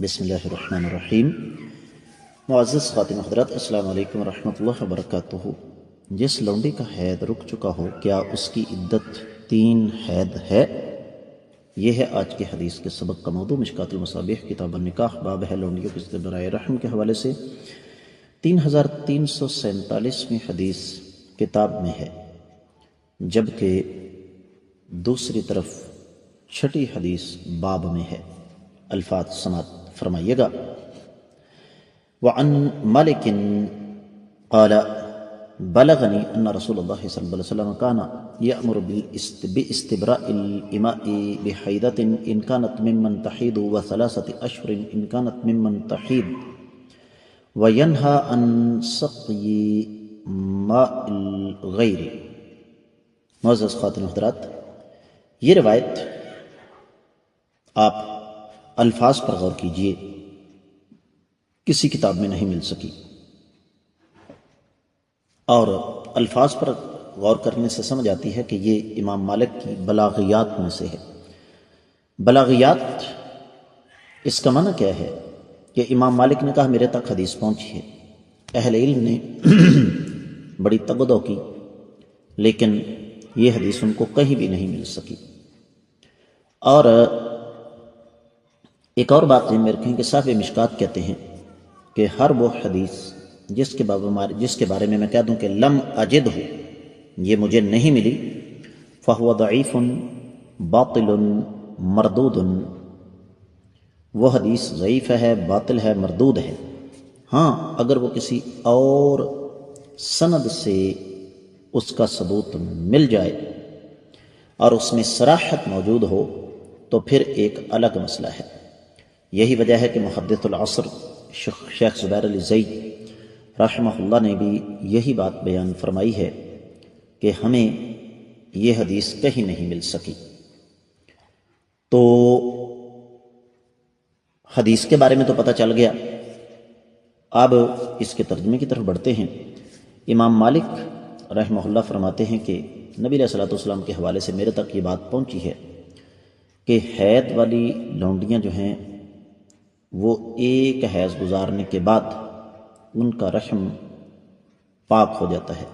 بسم اللہ الرحمن الرحیم۔ معزز خواتین و حضرات، السلام علیکم ورحمۃ اللہ وبرکاتہ۔ جس لونڈی کا حید رک چکا ہو، کیا اس کی عدت 3 حید ہے؟ یہ ہے آج کی حدیث کے سبق کا موضوع۔ مشکات المصابیح کتاب النکاح، باب ہے لونڈیوں کی عزت برائے رحم کے حوالے سے 3347ویں حدیث کتاب میں ہے، جبکہ دوسری طرف چھٹی حدیث باب میں ہے۔ الفاظ سماعت فرمائیے گا۔ وعن مالک قال بلغنی ان رسول اللہ صلی اللہ علیہ وسلم كان يأمر باستبراء الإماء بحيضة إن كانت ممن تحيض و3 أشهر إن كانت ممن تحيض وينهى عن سقي ماء الغير۔ معزز خواتین و حضرات، یہ روایت آپ الفاظ پر غور کیجئے، کسی کتاب میں نہیں مل سکی، اور الفاظ پر غور کرنے سے سمجھ آتی ہے کہ یہ امام مالک کی بلاغیات میں سے ہے۔ بلاغیات، اس کا معنی کیا ہے کہ امام مالک نے کہا میرے تک حدیث پہنچی ہے۔ اہل علم نے بڑی تگدو کی، لیکن یہ حدیث ان کو کہیں بھی نہیں مل سکی۔ اور ایک اور بات ذہن میں رکھیں کہ صاحب مشکات کہتے ہیں کہ ہر وہ حدیث جس کے بارے میں کہہ دوں کہ لم اجد ہو، یہ مجھے نہیں ملی، فہو ضعیف باطل مردود، وہ حدیث ضعیف ہے، باطل ہے، مردود ہے۔ ہاں، اگر وہ کسی اور سند سے اس کا ثبوت مل جائے اور اس میں صراحت موجود ہو تو پھر ایک الگ مسئلہ ہے۔ یہی وجہ ہے کہ محدث العصر شیخ زبیر علی زئی رحمہ اللہ نے بھی یہی بات بیان فرمائی ہے کہ ہمیں یہ حدیث کہیں نہیں مل سکی۔ تو حدیث کے بارے میں تو پتہ چل گیا، اب اس کے ترجمے کی طرف بڑھتے ہیں۔ امام مالک رحمہ اللہ فرماتے ہیں کہ نبی علیہ الصلوۃ والسلام کے حوالے سے میرے تک یہ بات پہنچی ہے کہ حید والی لونڈیاں جو ہیں وہ ایک حیض گزارنے کے بعد ان کا رحم پاک ہو جاتا ہے،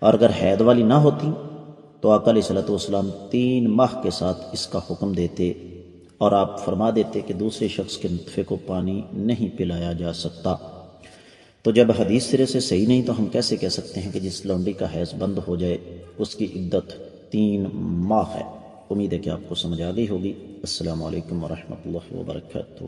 اور اگر حید والی نہ ہوتی تو آقا علیہ الصلوۃ والسلام 3 ماہ کے ساتھ اس کا حکم دیتے اور آپ فرما دیتے کہ دوسرے شخص کے نطفے کو پانی نہیں پلایا جا سکتا۔ تو جب حدیث سرے سے صحیح نہیں تو ہم کیسے کہہ سکتے ہیں کہ جس لونڈی کا حیض بند ہو جائے اس کی عدت 3 ماہ ہے؟ امید ہے کہ آپ کو سمجھ آ گئی ہوگی۔ السلام علیکم ورحمۃ اللہ وبرکاتہ۔